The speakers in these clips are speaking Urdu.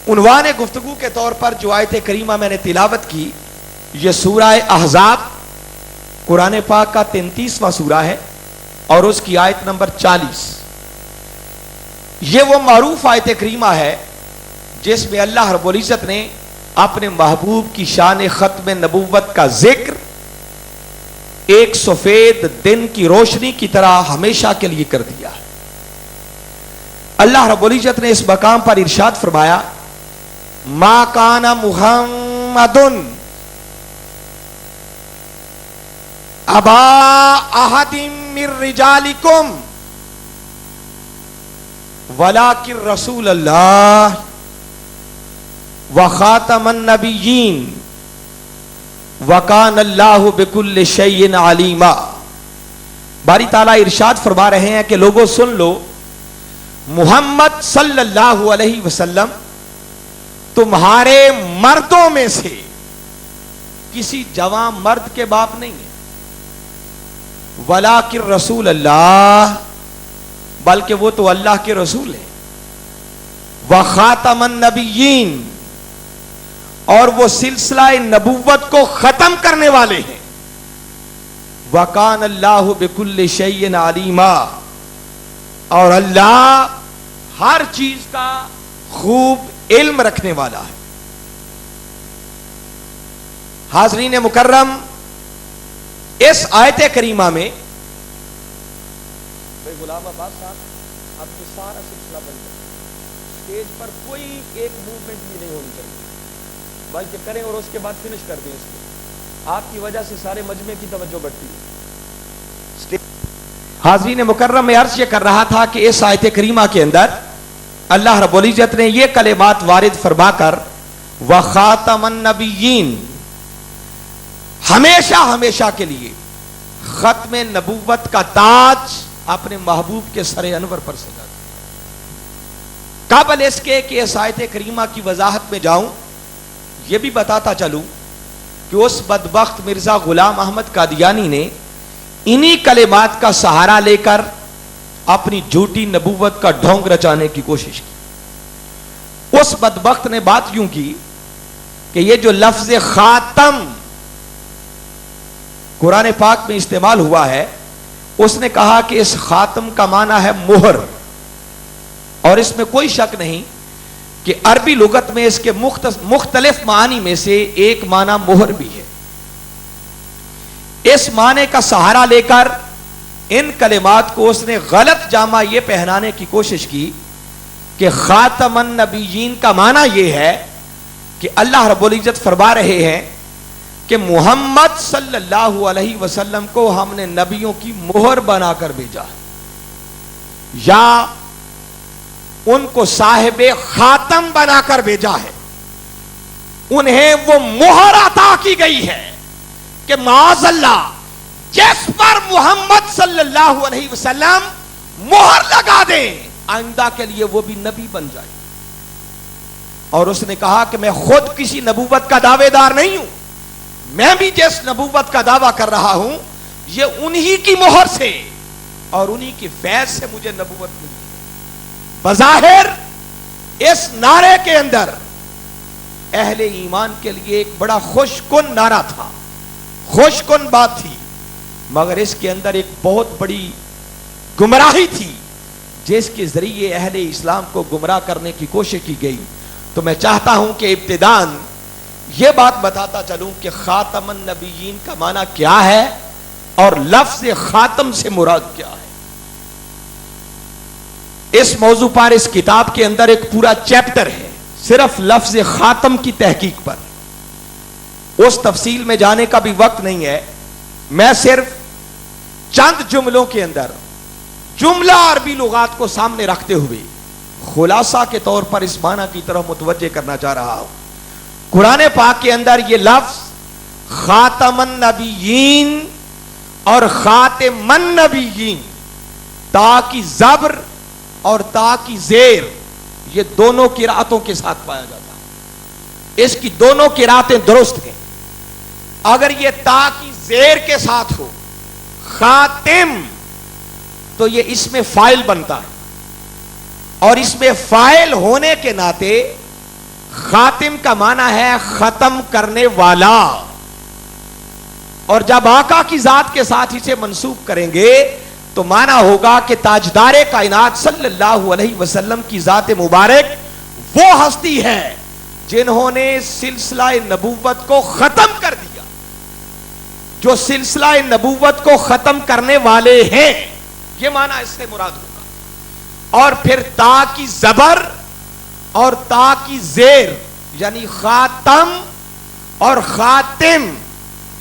عنوان گفتگو کے طور پر جو آیت کریمہ میں نے تلاوت کی، یہ سورہ احزاب قرآن پاک کا 33واں سورہ ہے اور اس کی آیت نمبر 40۔ یہ وہ معروف آیت کریمہ ہے جس میں اللہ رب العزت نے اپنے محبوب کی شان ختم نبوت کا ذکر ایک سفید دن کی روشنی کی طرح ہمیشہ کے لیے کر دیا۔ اللہ رب العزت نے اس مقام پر ارشاد فرمایا، ما کان محمد ابا احد من رجالکم ولکن رسول اللہ وخاتم النبیین وکان اللہ بکل شیء علیما۔ باری تعالیٰ ارشاد فرما رہے ہیں کہ لوگوں سن لو، محمد صلی اللہ علیہ وسلم تمہارے مردوں میں سے کسی جوان مرد کے باپ نہیں ہے، ولیکن رسول اللہ، بلکہ وہ تو اللہ کے رسول ہیں، وخاتم النبیین، اور وہ سلسلہ نبوت کو ختم کرنے والے ہیں، وکان اللہ بکل شیء علیما، اور اللہ ہر چیز کا خوب علم رکھنے والا ہے۔ حاضرین مکرم، اس آیت کریمہ میں غلام عباس صاحب اب یہ سارا سلسلہ بند کریں، اسٹیج پر کوئی ایک موومنٹ بھی نہیں ہونی چاہیے، بلکہ کریں اور اس کے بعد فنش کر دیں اس کو، آپ کی وجہ سے سارے مجمع کی توجہ بڑھتی ہے۔ حاضرین مکرم، میں عرض یہ کر رہا تھا کہ اس آیت کریمہ کے اندر اللہ رب العزت نے یہ کلمات وارد فرما کر وخاتم النبیین، ہمیشہ ہمیشہ کے لیے ختم نبوت کا تاج اپنے محبوب کے سر انور پر سجا دیا۔ قبل اس کے کہ اس آیت کریمہ کی وضاحت میں جاؤں، یہ بھی بتاتا چلوں کہ اس بدبخت مرزا غلام احمد قادیانی نے انہی کلمات کا سہارا لے کر اپنی جھوٹی نبوت کا ڈھونگ رچانے کی کوشش کی۔ اس بدبخت نے بات یوں کی کہ یہ جو لفظ خاتم قرآن پاک میں استعمال ہوا ہے، اس نے کہا کہ اس خاتم کا معنی ہے مہر، اور اس میں کوئی شک نہیں کہ عربی لغت میں اس کے مختلف معنی میں سے ایک معنی مہر بھی ہے۔ اس معنی کا سہارا لے کر ان کلمات کو اس نے غلط جامہ یہ پہنانے کی کوشش کی کہ خاتم النبیین کا معنی یہ ہے کہ اللہ رب العزت فرما رہے ہیں کہ محمد صلی اللہ علیہ وسلم کو ہم نے نبیوں کی مہر بنا کر بھیجا، یا ان کو صاحب خاتم بنا کر بھیجا ہے، انہیں وہ مہر عطا کی گئی ہے کہ معاذ اللہ جس پر محمد صلی اللہ علیہ وسلم مہر لگا دیں آئندہ کے لیے وہ بھی نبی بن جائے۔ اور اس نے کہا کہ میں خود کسی نبوت کا دعوے دار نہیں ہوں، میں بھی جس نبوت کا دعویٰ کر رہا ہوں یہ انہی کی مہر سے اور انہی کی فیض سے مجھے نبوت ملی۔ بظاہر اس نعرے کے اندر اہل ایمان کے لیے ایک بڑا خوش کن نعرہ تھا، خوش کن بات تھی، مگر اس کے اندر ایک بہت بڑی گمراہی تھی جس کے ذریعے اہل اسلام کو گمراہ کرنے کی کوشش کی گئی۔ تو میں چاہتا ہوں کہ ابتداً یہ بات بتاتا چلوں کہ خاتم النبیین کا معنی کیا ہے اور لفظ خاتم سے مراد کیا ہے۔ اس موضوع پر اس کتاب کے اندر ایک پورا چیپٹر ہے صرف لفظ خاتم کی تحقیق پر، اس تفصیل میں جانے کا بھی وقت نہیں ہے، میں صرف چند جملوں کے اندر جملہ عربی لغات کو سامنے رکھتے ہوئے خلاصہ کے طور پر اس معنی کی طرف متوجہ کرنا چاہ رہا ہوں۔ قرآن پاک کے اندر یہ لفظ خاتم النبیین اور خاتم النبیین، تا کی زبر اور تا کی زیر، یہ دونوں قراتوں کے ساتھ پایا جاتا ہے، اس کی دونوں قراتیں درست ہیں۔ اگر یہ تا کی زیر کے ساتھ ہو خاتم تو یہ اس میں فاعل بنتا ہے، اور اس میں فاعل ہونے کے ناطے خاتم کا معنی ہے ختم کرنے والا، اور جب آقا کی ذات کے ساتھ اسے منسوب کریں گے تو معنی ہوگا کہ تاجدار کائنات صلی اللہ علیہ وسلم کی ذات مبارک وہ ہستی ہے جنہوں نے سلسلہ نبوت کو ختم کر دیا، جو سلسلہ نبوت کو ختم کرنے والے ہیں، یہ معنی اس سے مراد ہوگا۔ اور پھر تا کی زبر اور تا کی زیر یعنی خاتم اور خاتم،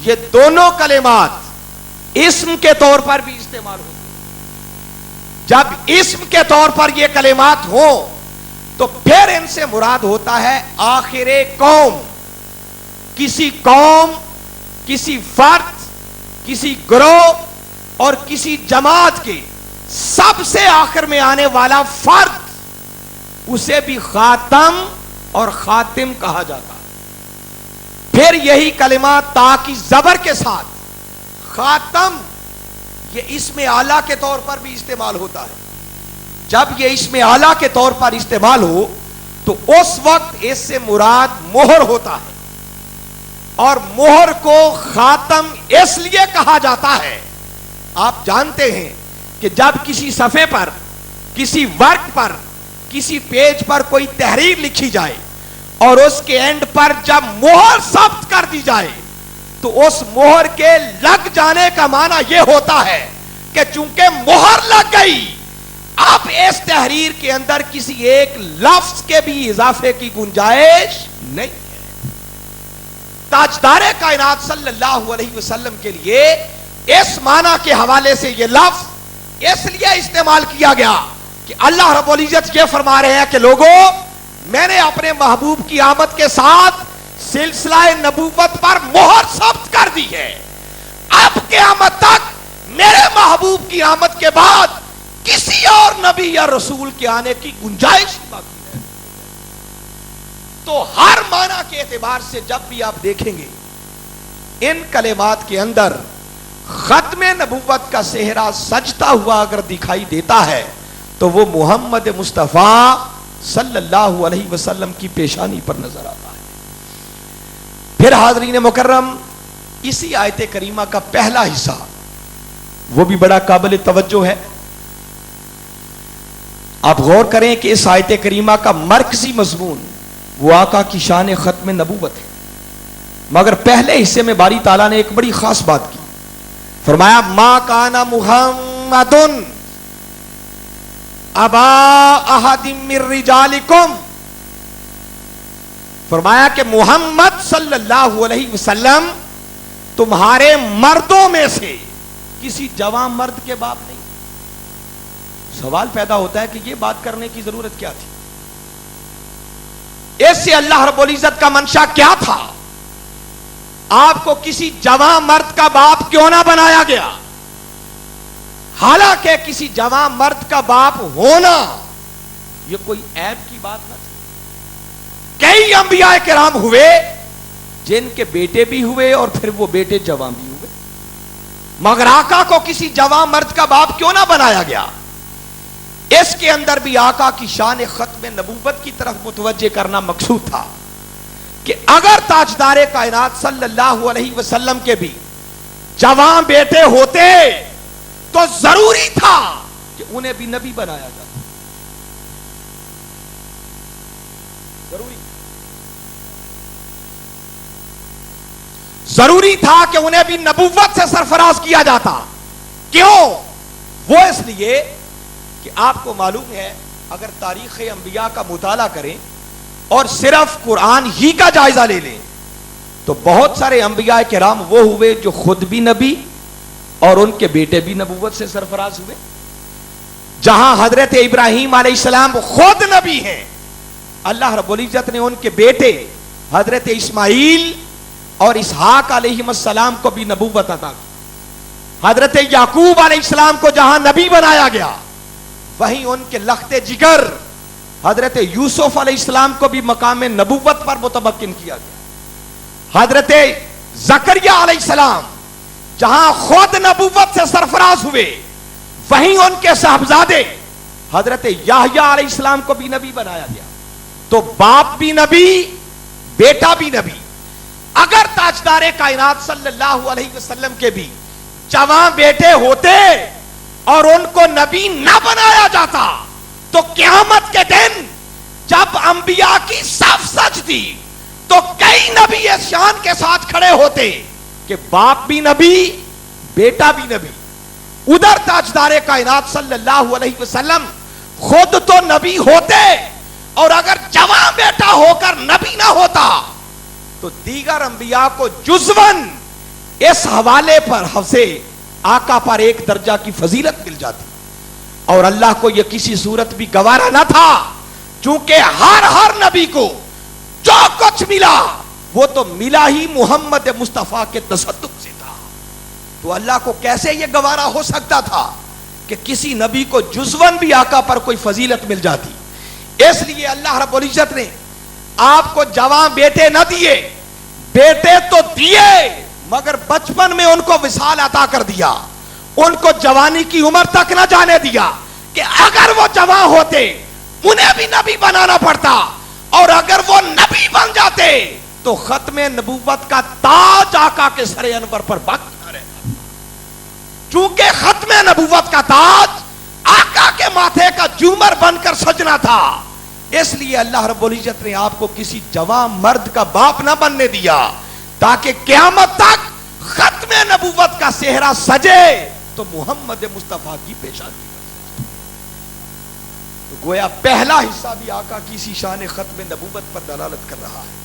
یہ دونوں کلمات اسم کے طور پر بھی استعمال ہوتے ہیں۔ جب اسم کے طور پر یہ کلمات ہوں تو پھر ان سے مراد ہوتا ہے آخر قوم، کسی فرد، کسی گروہ اور کسی جماعت کے سب سے آخر میں آنے والا فرد، اسے بھی خاتم اور خاتم کہا جاتا ہے۔ پھر یہی کلمات تا کی زبر کے ساتھ خاتم، یہ اسم اعلیٰ کے طور پر بھی استعمال ہوتا ہے۔ جب یہ اسم اعلیٰ کے طور پر استعمال ہو تو اس وقت اس سے مراد مہر ہوتا ہے، اور مہر کو خاتم اس لیے کہا جاتا ہے، آپ جانتے ہیں کہ جب کسی صفحے پر، کسی ورق پر، کسی پیج پر کوئی تحریر لکھی جائے اور اس کے اینڈ پر جب مہر ثبت کر دی جائے تو اس مہر کے لگ جانے کا معنی یہ ہوتا ہے کہ چونکہ مہر لگ گئی، اب اس تحریر کے اندر کسی ایک لفظ کے بھی اضافے کی گنجائش نہیں ہے۔ تاجدار کائنات صلی اللہ علیہ وسلم کے لیے اس معنی کے حوالے سے یہ لفظ اس لیے استعمال کیا گیا کہ اللہ رب العزت یہ فرما رہے ہیں کہ لوگوں، میں نے اپنے محبوب کی آمد کے ساتھ سلسلہ نبوت پر مہر ثبت کر دی ہے، اب قیامت تک میرے محبوب کی آمد کے بعد کسی اور نبی یا رسول کے آنے کی گنجائش باقی ہے۔ تو ہر معنی کے اعتبار سے جب بھی آپ دیکھیں گے ان کلمات کے اندر ختم نبوت کا صحرا سجتا ہوا اگر دکھائی دیتا ہے تو وہ محمد مصطفیٰ صلی اللہ علیہ وسلم کی پیشانی پر نظر آتا ہے۔ پھر حاضرین مکرم، اسی آیت کریمہ کا پہلا حصہ وہ بھی بڑا قابل توجہ ہے۔ آپ غور کریں کہ اس آیت کریمہ کا مرکزی مضمون وہ آقا کی شان ختم نبوت ہے، مگر پہلے حصے میں باری تعالیٰ نے ایک بڑی خاص بات کی، فرمایا ما کان محمد ابا احد من رجالکم، فرمایا کہ محمد صلی اللہ علیہ وسلم تمہارے مردوں میں سے کسی جوان مرد کے باپ نہیں۔ سوال پیدا ہوتا ہے کہ یہ بات کرنے کی ضرورت کیا تھی؟ اس سے اللہ رب العزت کا منشا کیا تھا؟ آپ کو کسی جوان مرد کا باپ کیوں نہ بنایا گیا؟ حالانکہ کسی جوان مرد کا باپ ہونا یہ کوئی عیب کی بات نہ تھی۔ کئی انبیاء کرام ہوئے جن کے بیٹے بھی ہوئے اور پھر وہ بیٹے جوان بھی ہوئے، مگر آقا کو کسی جوان مرد کا باپ کیوں نہ بنایا گیا؟ اس کے اندر بھی آقا کی شان ختم نبوت کی طرف متوجہ کرنا مقصود تھا کہ اگر تاجدار کائنات صلی اللہ علیہ وسلم کے بھی جوان بیٹے ہوتے تو ضروری تھا کہ انہیں بھی نبی بنایا جاتا، ضروری تھا کہ انہیں بھی نبوت سے سرفراز کیا جاتا۔ کیوں؟ وہ اس لیے کہ آپ کو معلوم ہے اگر تاریخ انبیاء کا مطالعہ کریں اور صرف قرآن ہی کا جائزہ لے لیں تو بہت سارے انبیاء کرام وہ ہوئے جو خود بھی نبی اور ان کے بیٹے بھی نبوت سے سرفراز ہوئے۔ جہاں حضرت ابراہیم علیہ السلام خود نبی ہیں، اللہ رب العزت نے ان کے بیٹے حضرت اسماعیل اور اسحاق علیہ السلام کو بھی نبوت عطا کی۔ حضرت یعقوب علیہ السلام کو جہاں نبی بنایا گیا، وہیں ان کے لخت جگر حضرت یوسف علیہ السلام کو بھی مقام نبوت پر متمکن کیا گیا۔ حضرت زکریا علیہ السلام جہاں خود نبوت سے سرفراز ہوئے، وہیں ان کے صاحبزادے حضرت یحییٰ علیہ السلام کو بھی نبی بنایا گیا۔ تو باپ بھی نبی بیٹا بھی نبی. اگر تاجدار کائنات صلی اللہ علیہ وسلم کے بھی جوان بیٹے ہوتے اور ان کو نبی نہ بنایا جاتا تو قیامت کے دن جب انبیاء کی صف سجتی تو کئی نبی اس شان کے ساتھ کھڑے ہوتے کہ باپ بھی نبی بیٹا بھی نبی. ادھر تاجدار کائنات صلی اللہ علیہ وسلم خود تو نبی ہوتے اور اگر جوان بیٹا ہو کر نبی نہ ہوتا تو دیگر انبیاء کو جزون اس حوالے پر سے آقا پر ایک درجہ کی فضیلت مل جاتی. اور اللہ کو یہ کسی صورت بھی گوارا نہ تھا چونکہ ہر نبی کو جو کچھ ملا وہ تو ملا ہی محمد مصطفیٰ کے تصدق سے تھا. تو اللہ کو کیسے یہ گوارا ہو سکتا تھا کہ کسی نبی کو جزون بھی آقا پر کوئی فضیلت مل جاتی. اس لیے اللہ رب العزت نے آپ کو جوان بیٹے نہ دیے, بیٹے تو دیے مگر بچپن میں ان کو وصال عطا کر دیا, ان کو جوانی کی عمر تک نہ جانے دیا کہ اگر وہ جوان ہوتے انہیں بھی نبی بنانا پڑتا اور اگر وہ نبی بن جاتے تو ختم نبوت کا تاج آقا کے سر انور پر باقی نہ رہتا. چونکہ ختم نبوت کا تاج آقا کے ماتھے کا جومر بن کر سجنا تھا, اس لیے اللہ رب العزت نے آپ کو کسی جوان مرد کا باپ نہ بننے دیا تاکہ قیامت تک ختم نبوت کا صحرا سجے تو محمد مصطفیٰ کی پیشانی بن. تو گویا پہلا حصہ بھی آقا کی اسی شان ختم نبوت پر دلالت کر رہا ہے.